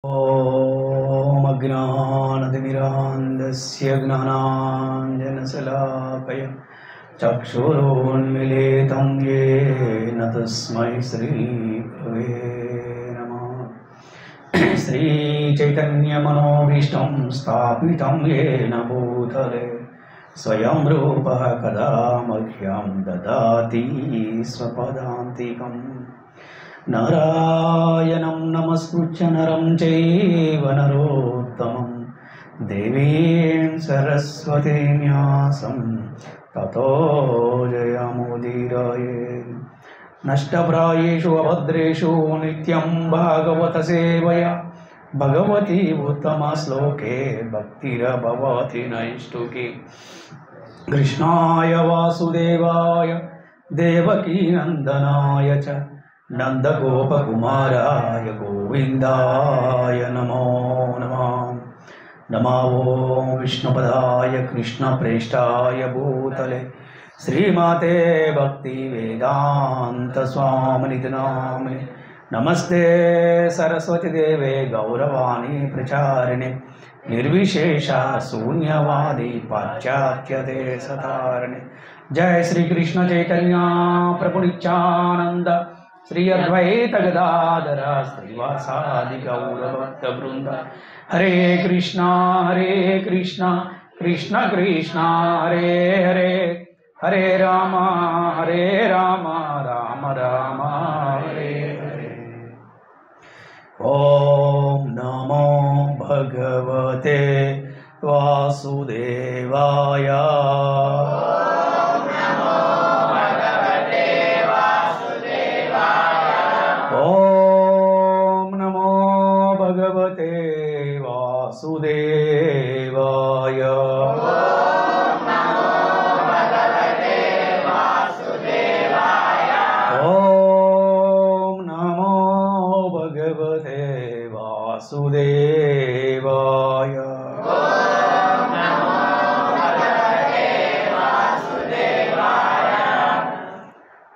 ॐ अज्ञानतिमिरान्धस्य ज्ञानाञ्जनशलाकया चक्षुरुन्मीलितं येन तस्मै श्रीगुरवे नमः। श्रीचैतन्यमनोभीष्टं स्थापितं येन भूतले स्वयं रूपः कदा मह्यं ददाति स्वपदान्तिकम्। नारायणं नमस्कृत्य नरं चैव नरोत्तमं देवीं सरस्वतीं व्यासं ततो जयमुदीरये। नष्टप्रायेषु अभद्रेषु नित्यं भागवत सेवया भगवती उत्तमश्लोके भक्तिर्भवति नैष्टुके। कृष्णाय वासुदेवाय देवकी नन्दनाय च नन्दगोपकुमाराय गोविन्दाय नमो नमः। नमो विष्णुपदाय कृष्णप्रेष्ठाय भूतले श्रीमाते भक्तिवेदान्तस्वामिनिति नामिने। नमस्ते सरस्वतीदेवे गौरवाणी प्रचारिणे निर्विशेषा शून्यवादी पाश्चात्यदेशतारिणे। जय श्री कृष्ण चैतन्य प्रभु नित्यानंद श्री अद्वैत गदाधर श्रीवासादि गौरभक्तवृंद। हरे कृष्णा कृष्ण कृष्ण हरे हरे, हरे राम राम राम हरे हरे। ओम नमो भगवते वासुदेवाय। ओम नमो भगवते वासुदेवाय। ओम नमो भगवते वासुदेवाय।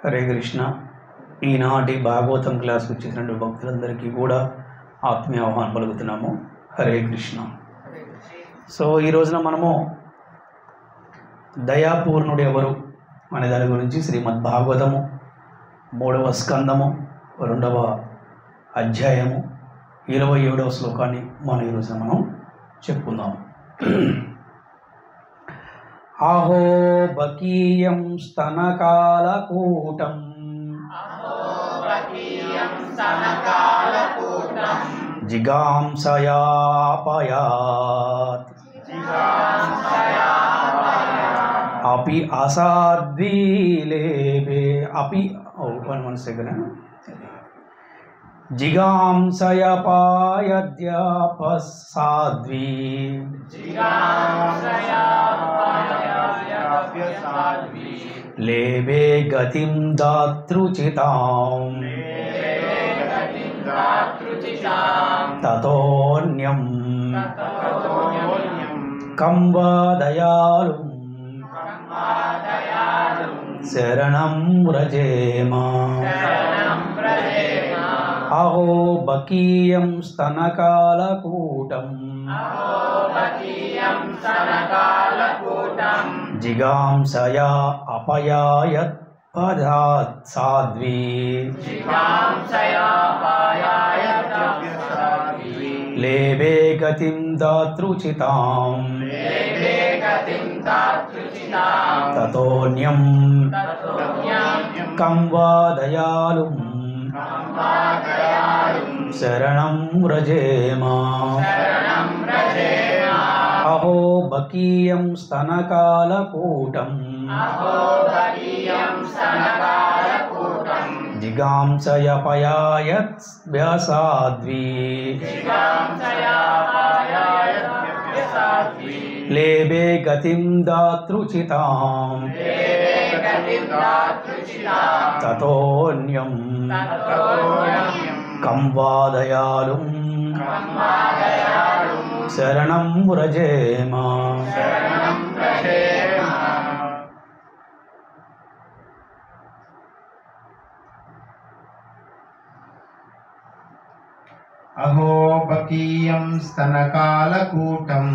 हरे कृष्ण। ఈనాటి భాగవతం క్లాస్కి వచ్చేసినటువంటి భక్తులందరికీ కూడా ఆత్మీయ ఆహ్వానం పలుకుతున్నాము। హరే కృష్ణ। సో ఈ రోజున మనము దయాపూర్ణుడు ఎవరు అనే దాని గురించి శ్రీమద్ భాగవతము 3వ స్కందము 2వ అధ్యాయము 27వ శ్లోకాన్ని మనం ఈ రోజున మనం చెప్పుకుందాము। ఆహో బకీయం స్తనకాలకూటం జిగాంసయాపయాత్ अपि असाध्वीलेभे अपि one second जिगांसयपायद्यापसाध्वी लेभे गतिं दातृचितां ततोऽन्यं कं वा दयालुं शरणं व्रजेम। अहो बकीयं स्तनकालकूटं जिगांसया अपयायत् पदात् साध्वी लेभे गतिं दातृचितां ततोऽन्यं कं वा दयालुं शरणं व्रजेम। अहो बकीयं स्तनकालकूटं जिगांसयपयायत् व्यासाध्वी लेभे गतिं दातृचितां ततोऽन्यं कं वा दयालुं शरणं व्रजेम। అహో బకీయం స్తనకాలకూటం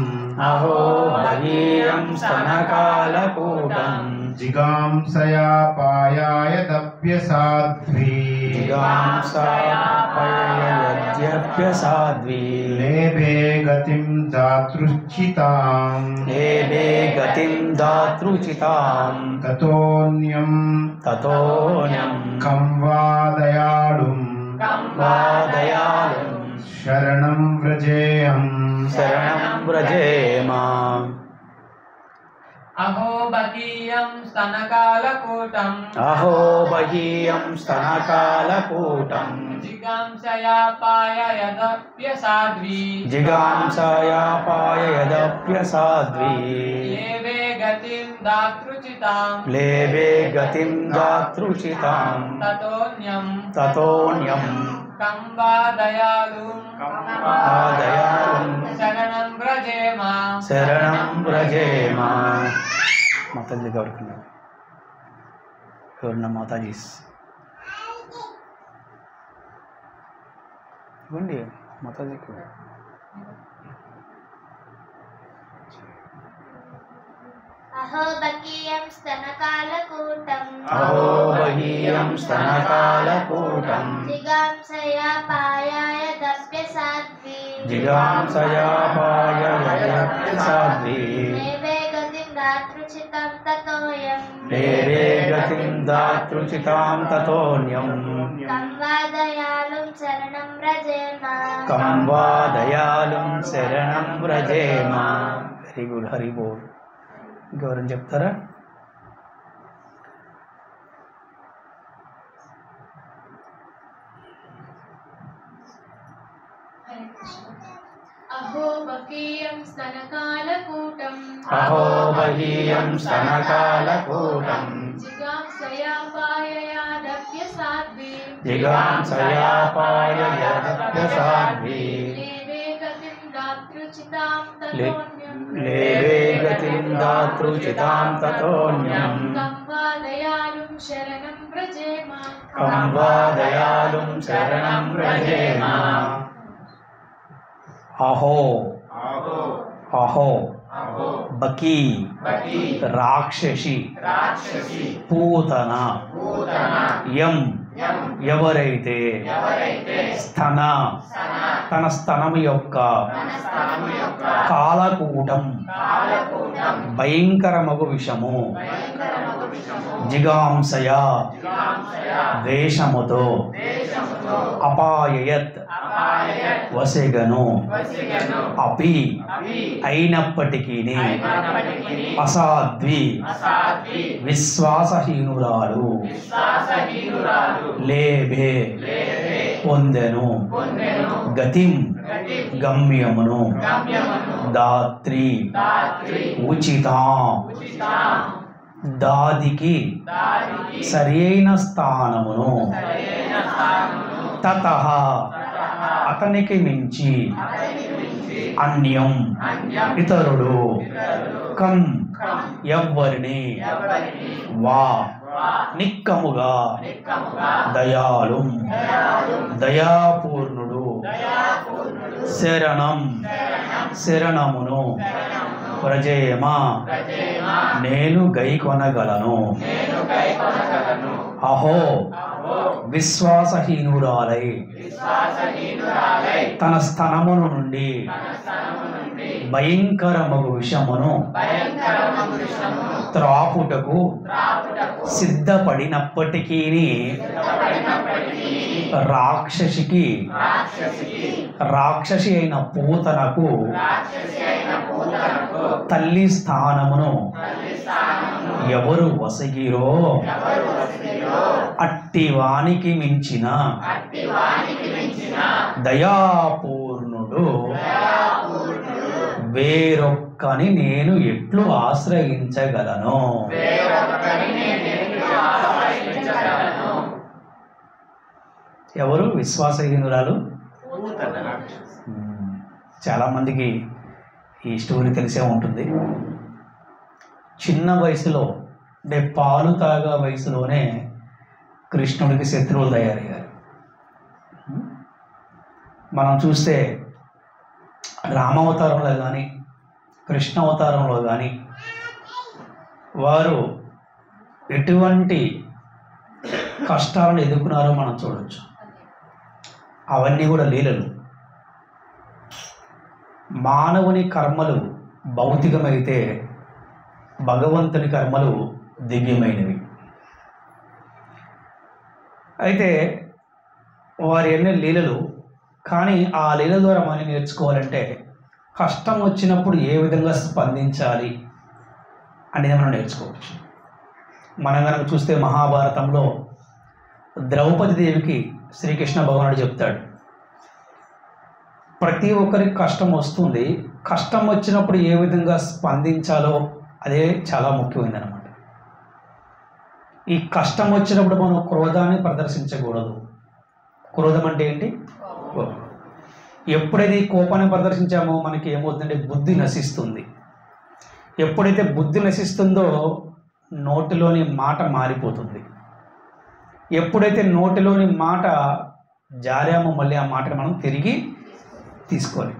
అహో బహీయం స్తనకాలకూటం జిగాంసయా పాయాయదప్యసాధ్వీ జిగాంసాపయద్యప్యసాధ్వీ లేభే గతిం దాతృచ్చితాం లేభే గతిం దాతృచితాం తతోన్యం కం వా దయాళుం శరణం వ్రజేయం అహో బకీయం స్తనకాలకూటం జిగాంసయా పాయయదప్యసాధ్వీ లేవే గతిం దాతృచితాం తతోన్యం కం వా దయాళుం శరణం వ్రజేమ మాతాజీ ఎవరికన్నా ఎవరన్నా మాతాజీస్ ఇవ్వండి మాతాజీకి అహో బకీయం స్తనకాలకూటం జిగాంసయా పాయాయదప్యసాధ్వీ లేవే గతిం దాతృచితాం తతోన్యం కం వా దయాళుం శరణం వ్రజేమ వెరీ గుడ్. హరి బోల్. ఇంకెవరైనా చెప్తారా? అహో బకీయం స్తనకాలకూటం జిగాంసయా పాయయదప్యసాధ్వీ లేవే గతిం దాతృచితాం తతోన్యం కం వా దయాళుం శరణం వ్రజేమ అహో బకీ రాక్షసి పూతన ఎవరైతే తన స్తనము యొక్క కాలకూటం భయంకరమగు విషము జిగాంసయా దేశముతో అపాయయత్ వసెగను అపి అయినప్పటికీ అసాధ్వి విశ్వాసహీనురాలు లేభే పొందెను గతిం గమ్యమును దాత్రి ఉచితాం దాదికి సరైన స్థానమును తతః అతనికి మించి అన్యం ఇతరుడు కం ఎవ్వరిని వా నిక్కముగా దయాళుం దయాపూర్ణుడు శరణమును వ్రజేమ నేను గైకొనగలను. అహో విశ్వాసహీనురాలై తన స్తనమును నుండి భయంకరమగు విషమును త్రాపుటకు సిద్ధపడినప్పటికీ రాక్షసి అయిన పూతనకు తల్లి స్థానమును ఎవరు వసగిరో అట్టివానికి మించిన దయాపూర్ణుడు వేరొక్కని నేను ఎట్లు ఆశ్రయించగలను. ఎవరు విశ్వాసహీనురాలు? చాలామందికి ఈ స్టోరీ తెలిసే ఉంటుంది. చిన్న వయసులో అంటే పాలు తాగా వయసులోనే కృష్ణుడికి శత్రువులు తయారయ్యారు. మనం చూస్తే రామావతారంలో కానీ కృష్ణ అవతారంలో కానీ వారు ఎటువంటి కష్టాలను ఎదుర్కొన్నారో మనం చూడవచ్చు. అవన్నీ కూడా లీలలు. మానవుని కర్మలు భౌతికమైతే భగవంతుని కర్మలు దివ్యమైనవి. అయితే వారి ఎన్నో లీలలు, కానీ ఆ లీల ద్వారా మనం నేర్చుకోవాలంటే కష్టం వచ్చినప్పుడు ఏ విధంగా స్పందించాలి అనేది మనం నేర్చుకోవచ్చు. మనం కనుక చూస్తే మహాభారతంలో ద్రౌపది దేవికి శ్రీకృష్ణ భగవానుడు చెప్తాడు, ప్రతి ఒక్కరికి కష్టం వస్తుంది, కష్టం వచ్చినప్పుడు ఏ విధంగా స్పందించాలో అదే చాలా ముఖ్యమైనదన్నమాట. ఈ కష్టం వచ్చినప్పుడు మనం క్రోధాన్ని ప్రదర్శించకూడదు. క్రోధం అంటే ఏంటి? కోపం. ఎప్పుడైతే ఈ కోపాన్ని ప్రదర్శించామో మనకి ఏమవుతుందంటే బుద్ధి నశిస్తుంది. ఎప్పుడైతే బుద్ధి నశిస్తుందో నోటిలోని మాట మారిపోతుంది. ఎప్పుడైతే నోటిలోని మాట జారామో మళ్ళీ ఆ మాటను మనం తిరిగి తీసుకోవాలి.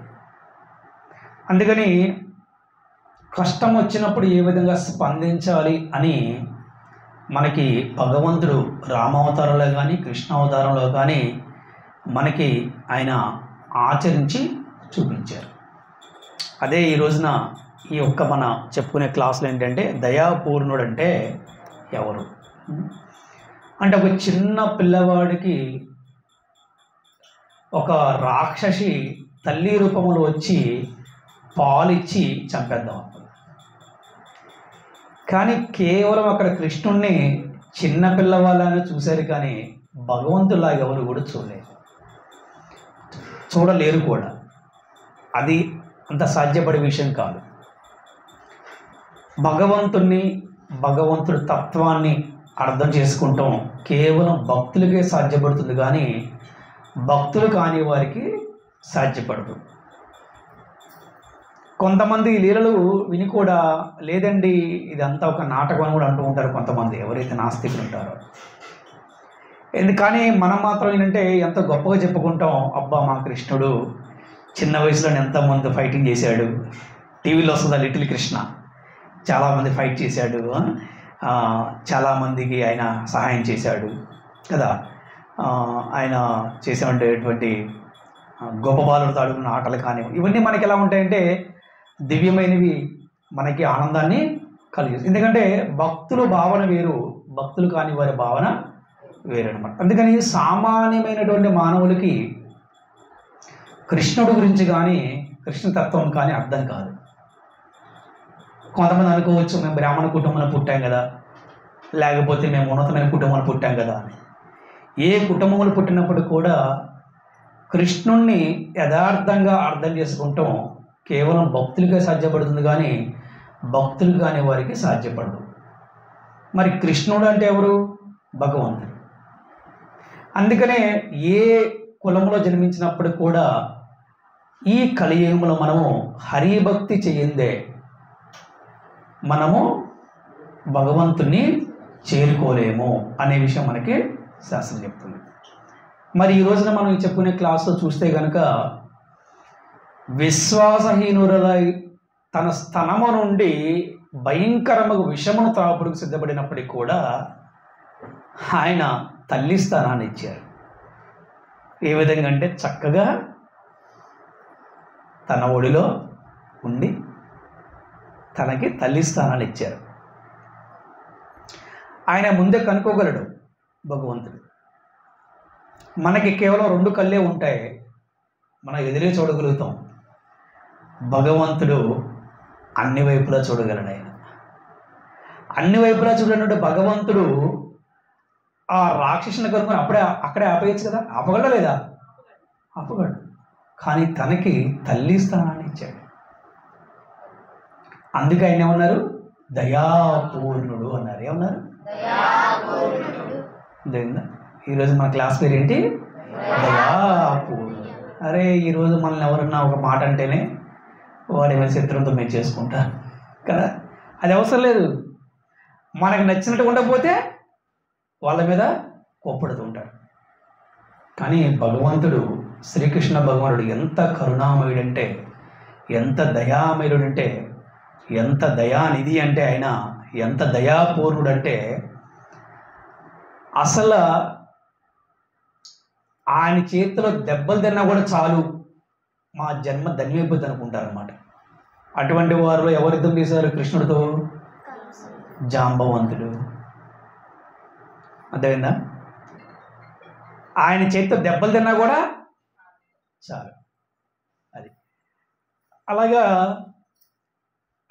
అందుకని కష్టం వచ్చినప్పుడు ఏ విధంగా స్పందించాలి అని మనకి భగవంతుడు రామావతారంలో కానీ కృష్ణ అవతారంలో కానీ మనకి ఆయన ఆచరించి చూపించారు. అదే ఈ రోజున ఈ ఒక్క మన చెప్పుకునే క్లాసులు ఏంటంటే దయాపూర్ణుడు అంటే ఎవరు అంటే, ఒక చిన్న పిల్లవాడికి ఒక రాక్షసి తల్లి రూపంలో వచ్చి పాలిచ్చి చంపేద్దాం అనుకుంది. కానీ కేవలం అక్కడ కృష్ణుణ్ణి చిన్న పిల్లవాళ్ళని చూశారు, కానీ భగవంతులాగా ఎవరు కూడా చూడలేరు కూడా. అది అంత సాధ్యపడే విషయం కాదు. భగవంతుడి తత్వాన్ని అర్థం చేసుకుంటాం కేవలం భక్తులకే సాధ్యపడుతుంది, కానీ భక్తులు కాని వారికి సాధ్యపడదు. కొంతమంది ఈ లీలలు విని కూడా లేదండి ఇదంతా ఒక నాటకం అని కూడా అంటూ ఉంటారు కొంతమంది, ఎవరైతే నాస్తికులు ఉంటారో. కానీ మనం మాత్రం ఏంటంటే ఎంత గొప్పగా చెప్పుకుంటాం, అబ్బా మా కృష్ణుడు చిన్న వయసులో ఎంతమంది ఫైటింగ్ చేశాడు, టీవీలో వస్తుందా లిటిల్ కృష్ణ, చాలామంది ఫైట్ చేశాడు, చాలామందికి ఆయన సహాయం చేశాడు కదా, ఆయన చేసేటువంటి గొప్ప బాలులతో ఆడుకున్న ఆటలు కానీ ఇవన్నీ మనకి ఎలా ఉంటాయంటే దివ్యమైనవి, మనకి ఆనందాన్ని కలిగిస్తుంది. ఎందుకంటే భక్తుల భావన వేరు, భక్తులు కాని వారి భావన వేరు అనమాట. అందుకని సామాన్యమైనటువంటి మానవులకి కృష్ణుడు గురించి కానీ కృష్ణతత్వం కానీ అర్థం కాదు. కొంతమంది అనుకోవచ్చు మేము బ్రాహ్మణ కుటుంబంలో పుట్టాం కదా, లేకపోతే మేము ఉన్నతమైన కుటుంబంలో పుట్టాం కదా అని. ఏ కుటుంబంలో పుట్టినప్పుడు కూడా కృష్ణుణ్ణి యథార్థంగా అర్థం చేసుకుంటాం కేవలం భక్తులకే సాధ్యపడుతుంది, కానీ భక్తులు కాని వారికి సాధ్యపడదు. మరి కృష్ణుడు అంటే ఎవరు? భగవంతుడు. అందుకనే ఏ కులంలో జన్మించినప్పుడు కూడా ఈ కలియుగంలో మనము హరిభక్తి చేయందే మనము భగవంతుని చేరుకోలేము అనే విషయం మనకి శాస్త్రం చెప్తుంది. మరి ఈ రోజున మనం చెప్పుకునే క్లాసులో చూస్తే కనుక విశ్వాసహీనురలై తన స్తనము నుండి భయంకరమైన విషమును త్రాపుడుకు సిద్ధపడినప్పటికీ కూడా ఆయన తల్లి స్థానాన్ని ఇచ్చారు. ఏ విధంగా అంటే చక్కగా తన ఒడిలో ఉండి తనకి తల్లి స్థానాన్ని ఇచ్చారు. ఆయన ముందే కనుక్కోగలడు భగవంతుడు. మనకి కేవలం 2 కళ్ళే ఉంటాయి, మనం ఎదురే చూడగలుగుతాం. భగవంతుడు అన్ని వైపులా చూడగలడు. ఆయన అన్ని వైపులా చూడనట్టు భగవంతుడు ఆ రాక్షసుని కనుక్కొని అక్కడే ఆపేయచ్చు కదా, ఆపగలడా లేదా? ఆపగలడు. కానీ తనకి తల్లి స్థానాన్ని ఇచ్చాడు. అందుకే ఆయన ఏమన్నారు? దయాపూర్ణుడు అన్నారు. ఏమన్నారు? ఈరోజు మన క్లాస్ పేరు ఏంటి? దయాపూర్ణుడు. అరే ఈరోజు మనల్ని ఎవరన్నా ఒక మాట అంటేనే వాడి మీద చిత్రంతో మేము చేసుకుంటారు కదా, అది అవసరం లేదు. మనకు నచ్చినట్టు ఉండకపోతే వాళ్ళ మీద కోప్పడుతూ ఉంటారు. కానీ భగవంతుడు శ్రీకృష్ణ భగవానుడు ఎంత కరుణామయుడంటే, ఎంత దయామయుడంటే, ఎంత దయానిధి అంటే ఆయన ఎంత దయాపూర్ణుడంటే అసలు ఆయన చేతిలో దెబ్బలు తిన్నా కూడా చాలు మా జన్మ ధన్యమైపోద్ది అనుకుంటారనమాట. అటువంటి వారిలో ఎవరు యుద్ధం చేశారు కృష్ణుడితో? జాంబవంతుడు. అర్థమైందా? ఆయన చేతితో దెబ్బలు తిన్నా కూడా చాలు. అది అలాగా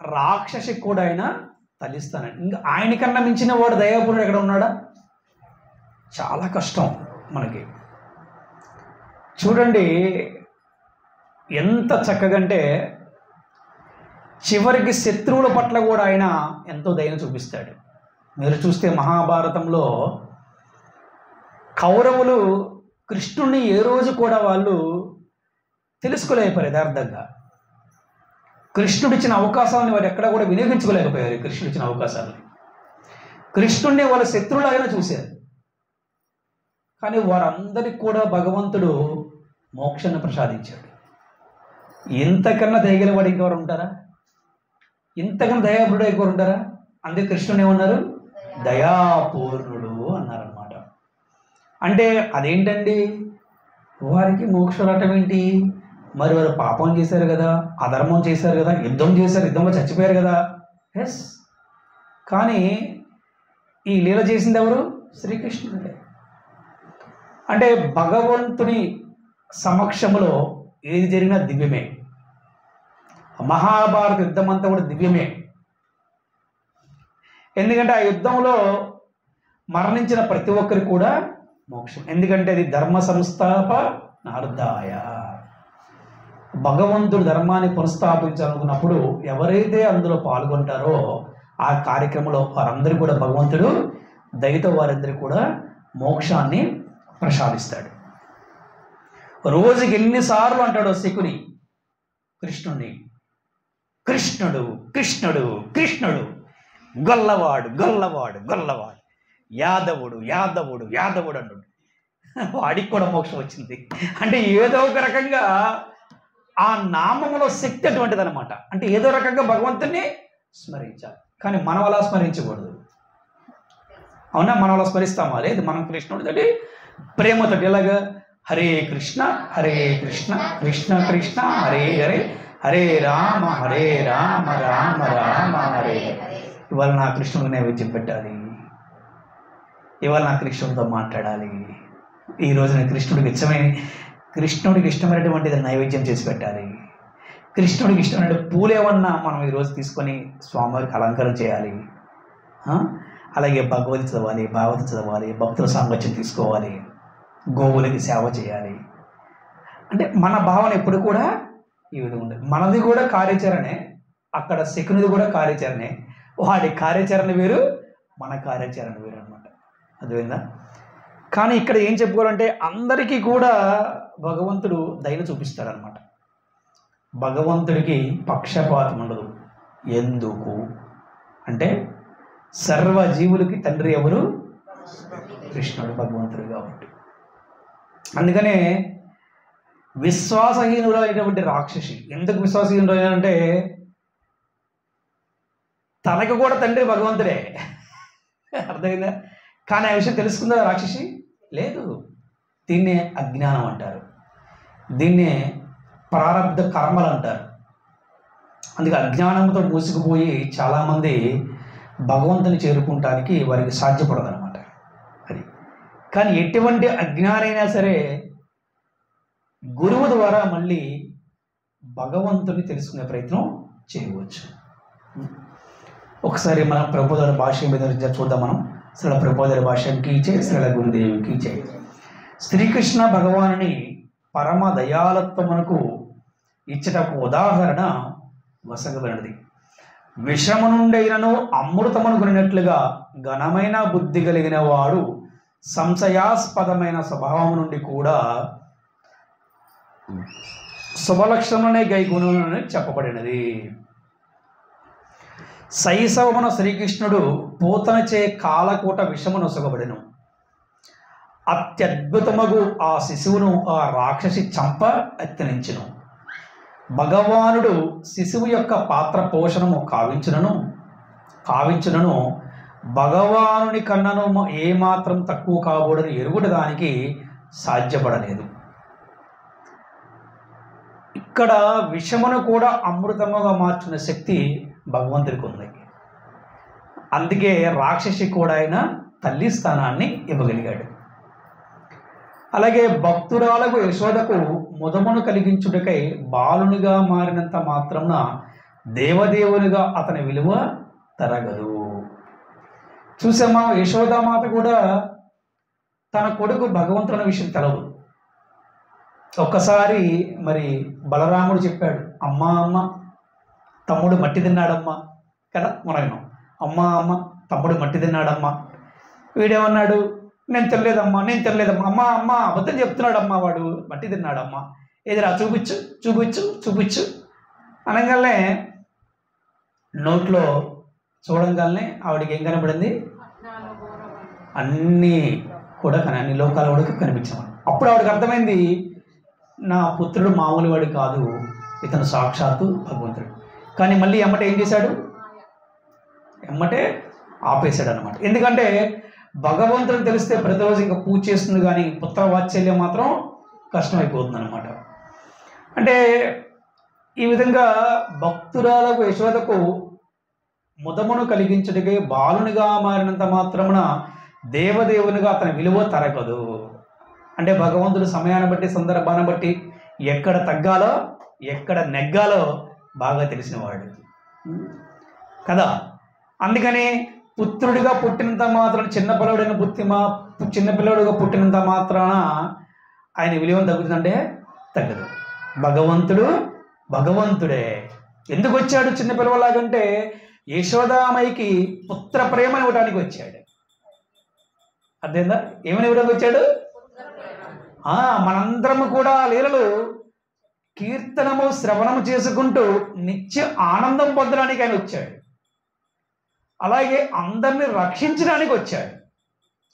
రాక్షసి కూడా ఆయన తలిస్తానండి. ఇంకా ఆయనకన్నా మించిన వాడు దయాపూర్ణుడు ఎక్కడ ఉన్నాడా? చాలా కష్టం మనకి. చూడండి ఎంత చక్కగంటే చివరికి శత్రువుల పట్ల కూడా ఆయన ఎంతో దయను చూపిస్తాడు. మీరు చూస్తే మహాభారతంలో కౌరవులు కృష్ణుడిని ఏ రోజు కూడా వాళ్ళు తెలుసుకోలేకపోయారు. యథార్థంగా కృష్ణుడిచ్చిన అవకాశాలను వారు ఎక్కడ కూడా వినియోగించుకోలేకపోయారు. కృష్ణుడిచ్చిన అవకాశాలను కృష్ణుడిని వాళ్ళ శత్రువులాగానే చూశారు. కానీ వారందరికి కూడా భగవంతుడు మోక్షాన్ని ప్రసాదించాడు. ఇంతకన్నా దయగలవాడు ఇంకెవరు ఉంటారా? ఇంతకన్నా దయాపూర్ణుడు ఇంకెవరు ఉంటారా? అందుకే కృష్ణుడు ఏమన్నారు? దయాపూర్ణుడు అన్నారన్నమాట. అంటే అదేంటండి, వారికి మోక్షం రావటం ఏంటి? మరి వారు పాపం చేశారు కదా, అధర్మం చేశారు కదా, యుద్ధం చేశారు, యుద్ధంలో చచ్చిపోయారు కదా. ఎస్, కానీ ఈ లీల చేసింది ఎవరు? శ్రీకృష్ణుడే. అంటే భగవంతుని సమక్షంలో ఏది జరిగినా దివ్యమే. మహాభారత యుద్ధం అంతా కూడా దివ్యమే. ఎందుకంటే ఆ యుద్ధంలో మరణించిన ప్రతి ఒక్కరికి కూడా మోక్షం. ఎందుకంటే అది ధర్మ సంస్థాపనార్థాయ. భగవంతుడు ధర్మాన్ని పునఃస్థాపించాలనుకున్నప్పుడు ఎవరైతే అందులో పాల్గొంటారో ఆ కార్యక్రమంలో వారందరూ కూడా భగవంతుడు దయతో వారందరికీ కూడా మోక్షాన్ని ప్రసాదిస్తాడు. రోజుకి ఎన్నిసార్లు అంటాడో శకుని కృష్ణుడిని, కృష్ణుడు కృష్ణుడు కృష్ణుడు, గొల్లవాడు గొల్లవాడు గొల్లవాడు, యాదవుడు యాదవుడు యాదవుడు అన్నాడు. వాడికి కూడా మోక్షం వచ్చింది. అంటే ఏదో ఒక రకంగా ఆ నామంలో శక్తి అటువంటిది అనమాట. అంటే ఏదో రకంగా భగవంతుని స్మరించాలి. కానీ మనం అలా స్మరించకూడదు. అవునా? మనం అలా స్మరిస్తామా? లేదు. మనం కృష్ణుడితోటి ప్రేమతోటి ఎలాగా హరే కృష్ణ కృష్ణ కృష్ణ హరే హరే హరే రామ రామ రామ హరే. ఇవాళ నా కృష్ణుడికి నైవేద్యం పెట్టాలి, ఇవాళ నా కృష్ణుడితో మాట్లాడాలి, ఈరోజు నేను కృష్ణుడికి ఇష్టమైనటువంటిది నైవేద్యం చేసి పెట్టాలి, కృష్ణుడికి ఇష్టమైన పూలు ఏమన్నా మనం ఈరోజు తీసుకొని స్వామివారికి అలంకారం చేయాలి. అలాగే భగవద్గీత చదవాలి, భాగవతం చదవాలి, భక్తుల సాంగత్యం తీసుకోవాలి, గోవులకి సేవ చేయాలి. అంటే మన భావన ఎప్పుడు కూడా ఈ విధంగా ఉండదు. మనది కూడా కార్యాచరణే, అక్కడ శకునిది కూడా కార్యాచరణే. వాడి కార్యాచరణ వేరు, మన కార్యాచరణ వేరు అనమాట. అర్థమైందా? కానీ ఇక్కడ ఏం చెప్పుకోవాలంటే అందరికీ కూడా భగవంతుడు దయను చూపిస్తాడనమాట. భగవంతుడికి పక్షపాతం ఉండదు. ఎందుకు అంటే సర్వజీవులకి తండ్రి ఎవరు? కృష్ణుడు, భగవంతుడు కాబట్టి. అందుకనే విశ్వాసహీనులైనటువంటి రాక్షసి ఎందుకు విశ్వాసహీనులైనంటే తనకు కూడా తండ్రి భగవంతుడే. అర్థమైందా? కానీ ఆ విషయం తెలుసుకుందా రాక్షసి? లేదు. దీన్నే అజ్ఞానం అంటారు, దీన్నే ప్రారబ్ధ కర్మలు అంటారు. అందుకే అజ్ఞానంతో మూసుకుపోయి చాలామంది భగవంతుని చేరుకుంటానికి వారికి సాధ్యపడదన్నమాట. అది కానీ ఎటువంటి అజ్ఞానైనా సరే గురువు ద్వారా మళ్ళీ భగవంతుని తెలుసుకునే ప్రయత్నం చేయవచ్చు. ఒకసారి మనం ప్రభుపాదుల భాష్యం మీద చూద్దాం. మనం శ్రీల ప్రభుపాదుల భాష్యంకి ఇచ్చే, శ్రీల గురుదేవికి ఇచ్చే. శ్రీకృష్ణ భగవానుని పరమ దయాలత్వమునకు ఇచ్చటకు ఉదాహరణ వసగబడినది. విషము నుండైనను అమృతమును కొనినట్లుగా ఘనమైన బుద్ధి కలిగిన వాడు సంశయాస్పదమైన స్వభావం నుండి కూడా శుభలక్షణమునే గైగుణులని చెప్పబడినది. శైశవమున శ్రీకృష్ణుడు పూతనచే కాలకూట విషము నొసగబడెను. అత్యద్భుతమగు ఆ శిశువును ఆ రాక్షసి చంప ఎత్తినించును. భగవానుడు శిశువు యొక్క పాత్ర పోషణము కావించునను భగవానుని కన్నను ఏమాత్రం తక్కువ కాబోడని ఎరుగుట దానికి సాధ్యపడలేదు. ఇక్కడ విషమును కూడా అమృతముగా మార్చిన శక్తి భగవంతుడికి ఉంది. అందుకే రాక్షసి కూడా ఆయన తల్లి స్థానాన్ని ఇవ్వగలిగాడు. అలాగే భక్తురాలకు యశోదకు ముదమును కలిగించుటకై బాలునిగా మారినంత మాత్రమున దేవదేవునిగా అతని విలువ తరగదు. చూసామా, యశోదామాత కూడా తన కొడుకు భగవంతుని విషయం తెలవదు. ఒక్కసారి మరి బలరాముడు చెప్పాడు, అమ్మ తమ్ముడు మట్టి తిన్నాడమ్మా కదా, మనం అమ్మ తమ్ముడు మట్టి తిన్నాడమ్మా. వీడేమన్నాడు, నేను తినలేదమ్మా అమ్మ అబద్ధం చెప్తున్నాడమ్మా, వాడు మట్టి తిన్నాడమ్మా, ఏదిరా చూపించు అనగానే నోట్లో చూడంగానే ఆవిడకి ఏం కనబడింది, అన్నీ కూడా అన్ని లోకాల వాడికి కనిపించాడు. అప్పుడు ఆవిడకి అర్థమైంది, నా పుత్రుడు మామూలు వాడు కాదు, ఇతను సాక్షాత్తు భగవంతుడు. కానీ మళ్ళీ ఎమ్మటే ఏం చేశాడు, ఎమ్మటే ఆపేశాడు అనమాట. ఎందుకంటే భగవంతుడు తెలిస్తే ప్రతిరోజు ఇంకా పూజ చేస్తుంది, కానీ పుత్ర వాత్సల్యం మాత్రం కష్టమైపోతుంది అనమాట. అంటే ఈ విధంగా భక్తురాలకు యశోదకు ముదమును కలిగించుటకే బాలునిగా మారినంత మాత్రమున దేవదేవునిగా అతని విలువ తరగదు. అంటే భగవంతుడు సమయాన్ని బట్టి సందర్భాన్ని బట్టి ఎక్కడ తగ్గాలో ఎక్కడ నెగ్గాలో బాగా తెలిసినవాడు కదా. అందుకని పుత్రుడిగా పుట్టినంత మాత్రాన చిన్నపిల్లడుగా పుట్టినంత మాత్రాన ఆయన విలువ తగ్గుతుందంటే తగ్గదు. భగవంతుడే ఎందుకు వచ్చాడు చిన్నపిల్లలాగంటే యశోదామయ్యకి పుత్ర ప్రేమ ఇవ్వడానికి వచ్చాడు. అర్థమైందా, ఏమని ఇవ్వడానికి వచ్చాడు? మనందరము కూడా లీలలు కీర్తనము శ్రవణము చేసుకుంటూ నిత్య ఆనందం పొందడానికి ఆయన వచ్చాడు. అలాగే అందరిని రక్షించడానికి వచ్చాడు.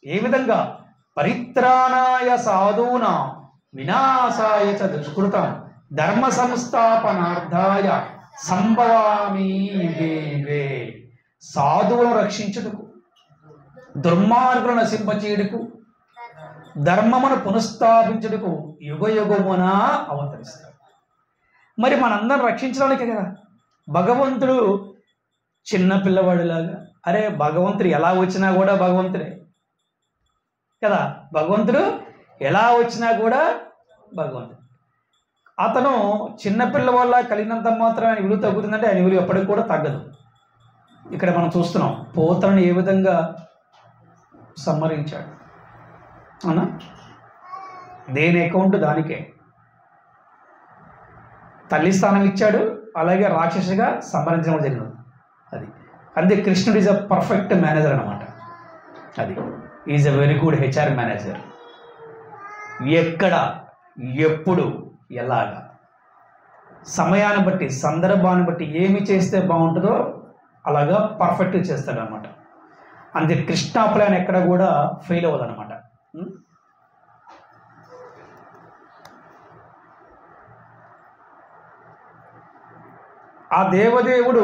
ఏ విధంగా? పరిత్రాణాయ సాధూనా వినాశాయ చ దుష్కృతం ధర్మ సంస్థాపనార్థాయ సంభవామి యుగే. సాధువులను రక్షించుటకు, దుర్మార్గులను నశింపచేయుటకు, ధర్మమును పునఃస్థాపించుటకు యుగయుగమున అవతరిస్తాడు. మరి మనందరం రక్షించడానికే కదా. భగవంతుడు చిన్న పిల్లవాడిలాగా, అరే భగవంతుడు ఎలా వచ్చినా కూడా భగవంతుడే కదా. భగవంతుడు ఎలా వచ్చినా కూడా భగవంతుడు. అతను చిన్నపిల్లవాళ్ళ కలిగినంత మాత్రం ఆయన విలువ తగ్గుతుందంటే ఆయన విలువ ఎప్పటికి కూడా తగ్గదు. ఇక్కడ మనం చూస్తున్నాం పోతనని ఏ విధంగా సంహరించాడు. అవునా, దేని అకౌంట్ దానికే తల్లి స్థానం ఇచ్చాడు, అలాగే రాక్షసిగా సంహరించడం జరిగింది. అది అంతే. కృష్ణుడు ఈజ్ అ పర్ఫెక్ట్ మేనేజర్ అనమాట. అది is a very good HR manager. ఎక్కడ ఎప్పుడు ఎలాగా సమయాన్ని బట్టి సందర్భాన్ని బట్టి ఏమి చేస్తే బాగుంటుందో అలాగా పర్ఫెక్ట్గా చేస్తాడు అనమాట. అంతే. కృష్ణ ప్లాన్ ఎక్కడ కూడా ఫెయిల్ అవ్వదు అనమాట. ఆ దేవదేవుడు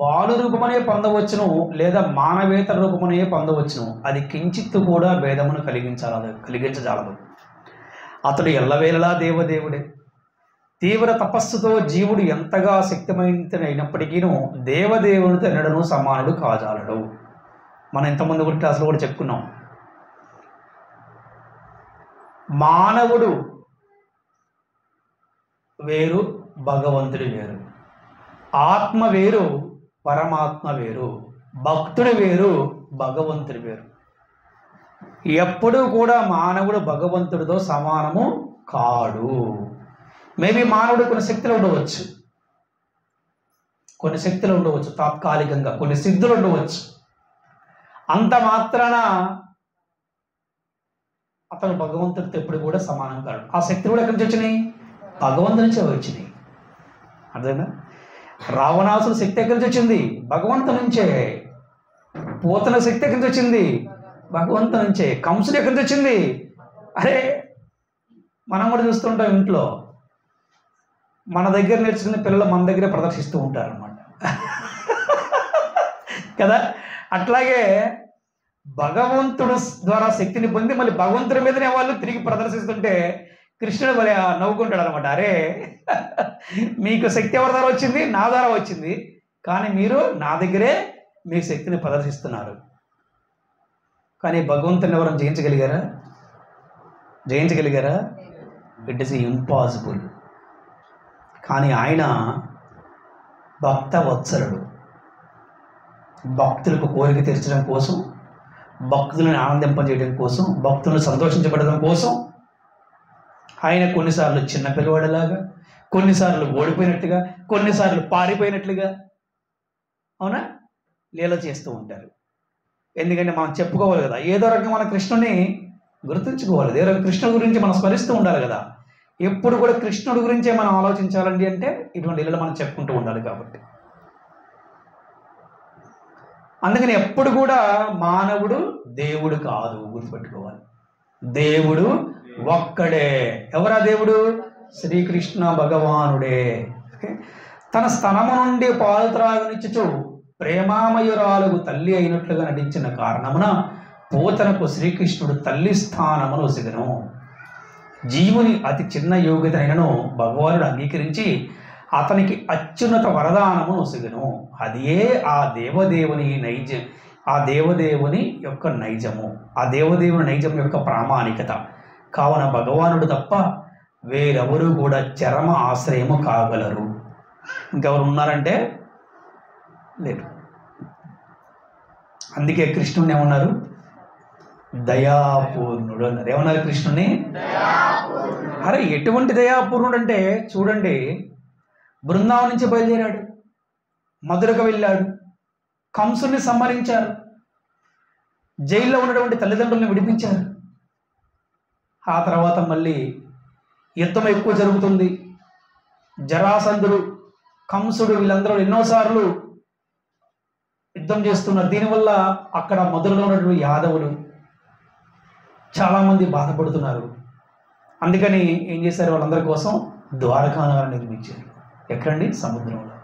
బాలు రూపమనే పొందవచ్చును, లేదా మానవేతర రూపమనే పొందవచ్చును. అది కించిత్తు కూడా భేదమును కలిగించజాలదు. అతడు ఎల్లవేళలా దేవదేవుడే. తీవ్ర తపస్సుతో జీవుడు ఎంతగా శక్తిమైనప్పటికీ దేవదేవునితో ఎన్నడను సమానుడు కాజాలడు. మనం ఇంతకుముందు కూడా క్లాసులో కూడా చెప్పుకున్నాం. మానవుడు వేరు, భగవంతుడు వేరు. ఆత్మ వేరు, పరమాత్మ వేరు. భక్తుడు వేరు, భగవంతుడు వేరు. ఎప్పుడూ కూడా మానవుడు భగవంతుడితో సమానము కాడు. మేబీ మానవుడు కొన్ని శక్తులు ఉండవచ్చు, తాత్కాలికంగా కొన్ని సిద్ధులు ఉండవచ్చు. అంత మాత్రాన అతను భగవంతుడితో ఎప్పుడు కూడా సమానం కాడు. ఆ శక్తులు కూడా ఎక్కడి నుంచి వచ్చినాయి? భగవంతుడి నుంచే వచ్చినాయి. అర్థమైందా? రావణాసుల శక్తి ఎక్కడి నుంచి వచ్చింది? భగవంతు నుంచే. పూతన శక్తి ఎక్కడి నుంచి వచ్చింది? భగవంతు నుంచే. కంసుడు ఎక్కడి నుంచి వచ్చింది? అరే మనం కూడా చూస్తుంటాం ఇంట్లో మన దగ్గర నేర్చుకునే పిల్లలు మన దగ్గరే ప్రదర్శిస్తూ ఉంటారు అన్నమాట కదా. అట్లాగే భగవంతుడు ద్వారా శక్తిని పొంది మళ్ళీ భగవంతుడి మీదనే వాళ్ళు తిరిగి ప్రదర్శిస్తుంటే కృష్ణుడు మరి నవ్వుకుంటాడు అనమాట. అరే మీకు శక్తి ఎవరి ద్వారా వచ్చింది? నా ద్వారా వచ్చింది, కానీ మీరు నా దగ్గరే మీ శక్తిని ప్రదర్శిస్తున్నారు. కానీ భగవంతుని ఎవరైనా జయించగలిగారా? It is impossible. కానీ ఆయన భక్త వత్సలుడు. భక్తులకు కోరిక తీర్చడం కోసం, భక్తులను ఆనందింపజేయడం కోసం, భక్తులను సంతోషించబడడం కోసం ఆయన కొన్నిసార్లు చిన్న పిల్లవాడిలాగా, కొన్నిసార్లు ఓడిపోయినట్టుగా, కొన్నిసార్లు పారిపోయినట్లుగా, అవునా, లీల చేస్తూ ఉంటారు. ఎందుకంటే మనం చెప్పుకోవాలి కదా, ఏదో రకంగా మన కృష్ణుని గుర్తుంచుకోవాలి, ఏదో కృష్ణుడి గురించి మనం స్మరిస్తూ ఉండాలి కదా. ఎప్పుడు కూడా కృష్ణుడి గురించే మనం ఆలోచించాలండి అంటే ఇటువంటి లీలలు మనం చెప్పుకుంటూ ఉండాలి. కాబట్టి అందుకని ఎప్పుడు కూడా మానవుడు దేవుడు కాదు, గుర్తుపెట్టుకోవాలి. దేవుడు ఒక్కడే. ఎవరా దేవుడు? శ్రీకృష్ణ భగవానుడే. తన స్తనము నుండి పాలు త్రాగనిచ్చుచు ప్రేమామయురాలకు తల్లి అయినట్లుగా నటించిన కారణమున పోతనకు శ్రీకృష్ణుడు తల్లి స్థానమును ఒసగెను. జీవుని అతి చిన్న యోగ్యతనైనను భగవానుడు అంగీకరించి అతనికి అత్యున్నత వరదానమును ఒసగెను. అదే ఆ దేవదేవుని నైజం, ఆ దేవదేవుని యొక్క నైజము, ఆ దేవదేవుని నైజం యొక్క ప్రామాణికత. కావున భగవానుడు తప్ప వేరెవరు కూడా చరమ ఆశ్రయము కాగలరు. ఇంకెవరు ఉన్నారంటే లేరు. అందుకే కృష్ణుని ఏమన్నారు? దయాపూర్ణుడు అన్నారు. ఏమన్నారు కృష్ణుని? అరే ఎటువంటి దయాపూర్ణుడు అంటే చూడండి, బృందావనం నుంచి బయలుదేరాడు, మధురకు వెళ్ళాడు, కంసుని సంహరించారు, జైల్లో ఉన్నటువంటి తల్లిదండ్రులను విడిపించారు. ఆ తర్వాత మళ్ళీ యుద్ధం ఎక్కువ జరుగుతుంది. జరాసంధుడు, కంసుడు వీళ్ళందరూ ఎన్నోసార్లు యుద్ధం చేస్తున్నారు. దీనివల్ల అక్కడ మధురలో ఉన్నటువంటి యాదవులు చాలామంది బాధపడుతున్నారు. అందుకని ఏం చేశారు? వాళ్ళందరి కోసం ద్వారకా నగరం నిర్మించారు. ఎక్కడండి? సముద్రంలో.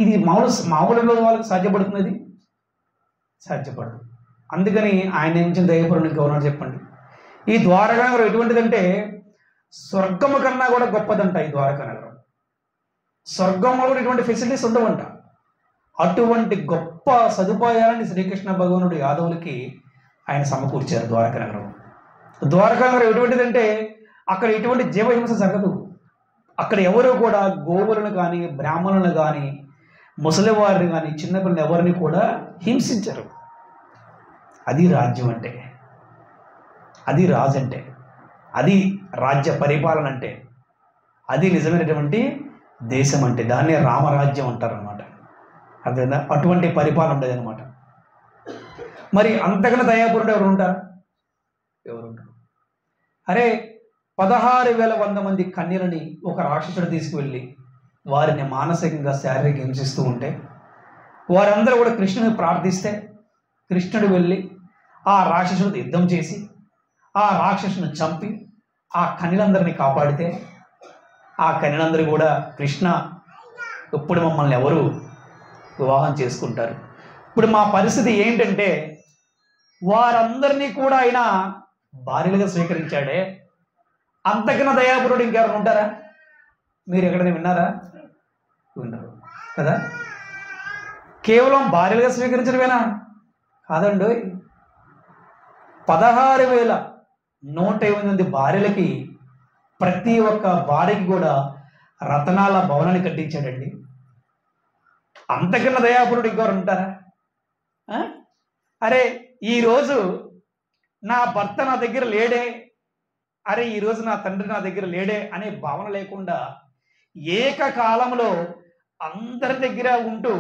ఇది మామూలుగా వాళ్ళకి సాధ్యపడుతున్నది? సాధ్యపడదు. అందుకని ఆయన నుంచి దయపూర్వక గవర్నర్ చెప్పండి. ఈ ద్వారకా నగరం ఎటువంటిదంటే స్వర్గము కన్నా కూడా గొప్పదంట ఈ ద్వారకా నగరం. స్వర్గంలో కూడా ఇటువంటి ఫెసిలిటీస్ ఉండవంట. అటువంటి గొప్ప సదుపాయాలని శ్రీకృష్ణ భగవానుడు యాదవులకి ఆయన సమకూర్చారు ద్వారకా నగరం. ద్వారకా నగరం ఎటువంటిదంటే అక్కడ ఎటువంటి జీవహింస జరగదు. అక్కడ ఎవరు కూడా గోవులను కానీ, బ్రాహ్మణులను కానీ, ముసలివారిని కానీ, చిన్నపిల్లలు ఎవరిని కూడా హింసించరు. అది రాజ్యం అంటే, అది రాజు అంటే, అది రాజ్య పరిపాలన అంటే, అది నిజమైనటువంటి దేశం అంటే. దాన్నే రామరాజ్యం అంటారు అనమాట. అదేనా? అటువంటి పరిపాలన ఉండేది అనమాట. మరి అంతకన్నా దయాపూరుడు ఎవరు ఉంటారు? ఎవరు ఉంటారు? అరే 16,100 మంది కన్యలని ఒక రాక్షసుడు తీసుకువెళ్ళి వారిని మానసికంగా, శారీరక హింసిస్తూ ఉంటే వారందరూ కూడా కృష్ణుని ప్రార్థిస్తే కృష్ణుడు వెళ్ళి ఆ రాక్షసుడితో యుద్ధం చేసి ఆ రాక్షసుని చంపి ఆ కన్యలందరినీ కాపాడితే ఆ కన్యలందరూ కూడా కృష్ణ ఇప్పుడు మమ్మల్ని ఎవరు వివాహం చేసుకుంటారు? ఇప్పుడు మా పరిస్థితి ఏంటంటే వారందరినీ కూడా ఆయన భార్యలుగా స్వీకరించాడే, అంతకన్నా దయాపురుడు ఇంకెవరు ఉంటారా? మీరు ఎక్కడైనా విన్నారా? విన్నారు కదా. కేవలం భార్యలుగా స్వీకరించడమేనా? కాదండి. 16,108 మంది భార్యలకి ప్రతి ఒక్క భార్యకి కూడా రతనాల భవనాన్ని కట్టించాడండి. అంతకన్నా దయాపురుడు ఇంకెవరు ఉంటారా? అరే ఈరోజు నా భర్త నా దగ్గర లేడే, అరే ఈరోజు నా తండ్రి నా దగ్గర లేడే అనే భావన లేకుండా ఏకకాలంలో అందరి దగ్గర ఉంటూ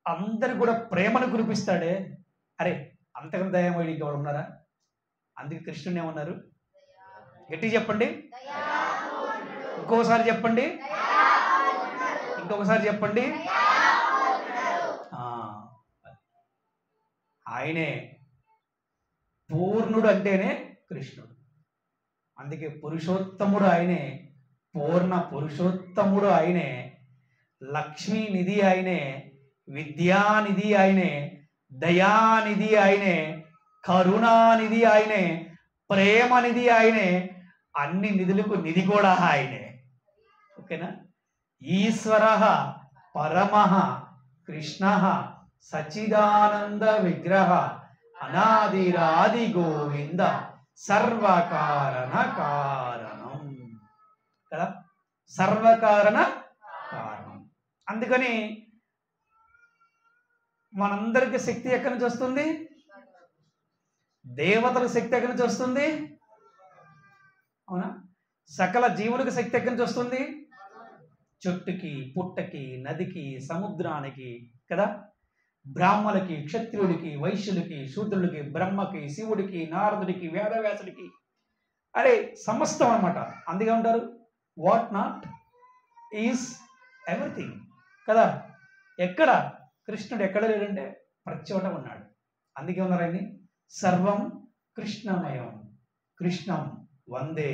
అందరు కూడా ప్రేమను కురిపిస్తాడే, అరే అంతకన్నా దయామయుడు ఇంకెవరు ఉన్నారా? అందుకే కృష్ణుని ఏమన్నారు? గట్టి చెప్పండి, ఇంకొకసారి చెప్పండి, ఇంకొకసారి చెప్పండి. ఆయనే పూర్ణుడు అంటేనే కృష్ణుడు. అందుకే పురుషోత్తముడు ఆయనే, పూర్ణ పురుషోత్తముడు ఆయనే, లక్ష్మీనిధి ఆయనే, విద్యానిధి ఆయనే, దయానిధి ఆయనే, కరుణానిధి ఆయనే, ప్రేమనిధి ఆయనే, అన్ని నిధులకు నిధి కూడా ఆయనే. ఓకేనా? ఈశ్వర పరమ కృష్ణ సచ్చిదానంద విగ్రహ అనాదిరాది గోవింద సర్వకారణ కారణం కదా, సర్వకారణ కారణం. అందుకని మనందరికి శక్తి ఎక్కడి నుంచి వస్తుంది? దేవతల శక్తి ఎక్కడి నుంచి వస్తుంది? అవునా? సకల జీవులకు శక్తి ఎక్కడి నుంచి వస్తుంది? చెట్టుకి, పుట్టకి, నదికి, సముద్రానికి కదా, బ్రాహ్మలకి, క్షత్రియుడికి, వైశ్యులకి, శూద్రులకి, బ్రహ్మకి, శివుడికి, నారదుడికి, వేదవ్యాసుడికి, అరే సమస్తం అన్నమాట. అందుకే ఉంటారు వాట్ నాట్ ఈజ్ ఎవ్రీథింగ్ కదా. ఎక్కడ కృష్ణుడు ఎక్కడ లేడంటే ప్రతి చోట ఉన్నాడు. అందుకే ఉన్నారండి సర్వం కృష్ణమయం కృష్ణం వందే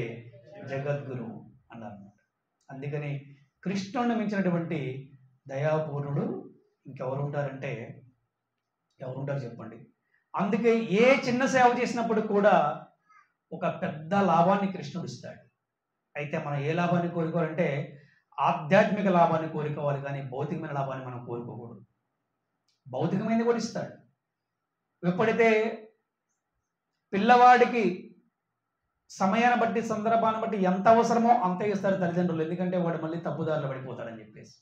జగద్గురు అన్నారు. అందుకని కృష్ణుడిని మించినటువంటి దయాపూర్ణుడు ఇంకెవరు ఉంటారంటే ఎవరుంటారు చెప్పండి? అందుకే ఏ చిన్న సేవ చేసినప్పుడు కూడా ఒక పెద్ద లాభాన్ని కృష్ణుడు ఇస్తాడు. అయితే మనం ఏ లాభాన్ని కోరుకోవాలంటే ఆధ్యాత్మిక లాభాన్ని కోరుకోవాలి, కానీ భౌతికమైన లాభాన్ని మనం కోరుకోకూడదు. భౌతికమైనది కూడా ఇస్తాడు. ఎప్పుడైతే పిల్లవాడికి సమయాన్ని బట్టి, సందర్భాన్ని బట్టి ఎంత అవసరమో అంతే ఇస్తారు తల్లిదండ్రులు, ఎందుకంటే వాడు మళ్ళీ తప్పుదారిలో పడిపోతాడని చెప్పేసి.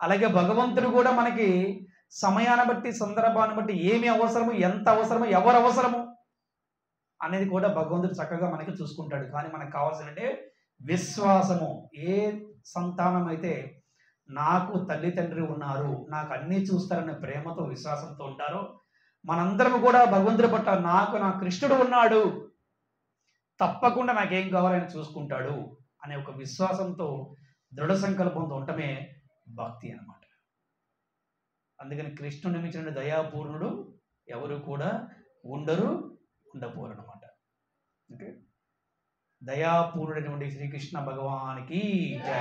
అలాగే భగవంతుడు కూడా మనకి సమయాన్ని బట్టి, సందర్భాన్ని బట్టి ఏమి అవసరము, ఎంత అవసరము, ఎవరు అవసరము అనేది కూడా భగవంతుడు చక్కగా మనకి చూసుకుంటాడు. కానీ మనకు కావాల్సినంటే విశ్వాసము. ఏ సంతానం అయితే నాకు తల్లి తండ్రి ఉన్నారు, నాకు అన్నీ చూస్తారనే ప్రేమతో, విశ్వాసంతో ఉంటారో, మనందరం కూడా భగవంతుడి పట్ల నాకు నా కృష్ణుడు ఉన్నాడు, తప్పకుండా నాకేం కావాలని చూసుకుంటాడు అనే ఒక విశ్వాసంతో, దృఢ సంకల్పంతో ఉండటమే భక్తి అన్నమాట. అందుకని కృష్ణుని మించిన దయాపూర్ణుడు ఎవరు కూడా ఉండపోరు అన్నమాట. ఓకే, దయాపూర్ణుడైనటువంటి శ్రీకృష్ణ భగవానికి జై.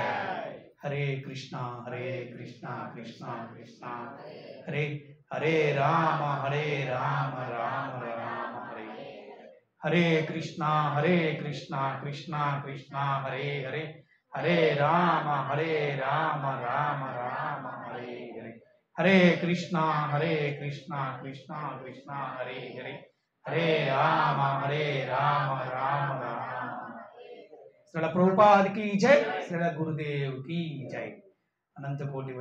హరే కృష్ణ హరే కృష్ణ కృష్ణ కృష్ణ హరే హరే రామ రామ రామ హరే హరే కృష్ణ కృష్ణ కృష్ణ హరే హరే హరే రామ రామ రామ హరే హరే హరే కృష్ణ కృష్ణ కృష్ణ హరే హరే హరే రామ రామ రామ. శ్రీల ప్రభుపాద్ की जय, శ్రీల గురుదేవ్ की जय. అనంత కోటి